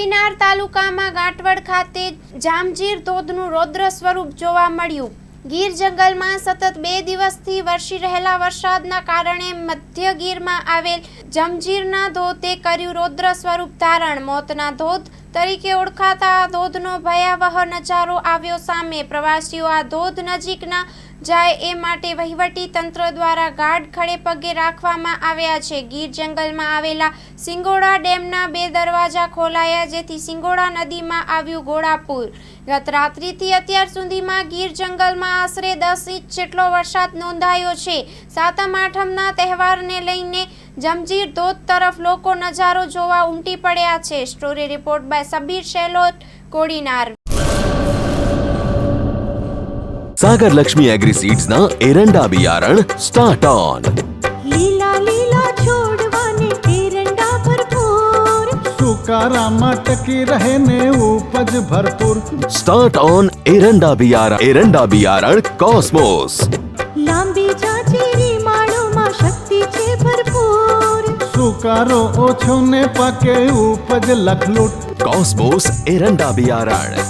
કોડીનાર તાલુકામાં ગાંઠવડ ખાતે જામજીર ધોધનું રૌદ્ર સ્વરૂપ જોવા મળ્યું। ગીર જંગલમાં સતત 2 દિવસથી વરસી રહેલા વરસાદના કારણે મધ્ય ગીરમાં આવેલ જામજીરના ધોધે કર્યું રૌદ્ર સ્વરૂપ ધારણ। મોતના ધોધ તરીકે ઓળખાતા આ ધોધનો ભયાવહ નજારો આવ્યો સામે। પ્રવાસીઓ આ ધોધ નજીક ન જાય એ માટે વહીવટી તંત્ર દ્વારા ગાર્ડ ખડે પગે રાખવામાં આવ્યા છે। ગીર જંગલમાં આવેલા સિંગોડા ડેમના 2 દરવાજા ખોલાયા, જેથી સિંગોડા નદીમાં આવ્યું ઘોડાપૂર। ગત રાત્રિથી અત્યાર સુધીમાં ગીર જંગલમાં આશરે 10 ઇંચ જેટલો વરસાદ નોંધાયો છે। સાતમ આઠમના તહેવારને લઈને જામજીર ધોધ તરફ લોકો નજારો જોવા ઉમટી પડ્યા છે। Story report by Sabir Shelot, Kodinar. Sagar Lakshmi agri seeds ना एरंडा बियारण स्टार्ट ऑन। લીલા લીલા છોડવાને એરંડા ભરપૂર, સુકારામાં ટકી રહે ને ઉપજ ભરપૂર। स्टार्ट ऑन एरंडा बियारण कॉस्मोस। લાંબી જાચેરી માળોમાં શક્તિ છે ભરપૂર, સુકારો ઓછો ને પાકે ઉપજ લખલૂટ। कॉस्मोस एरंडा बियारण।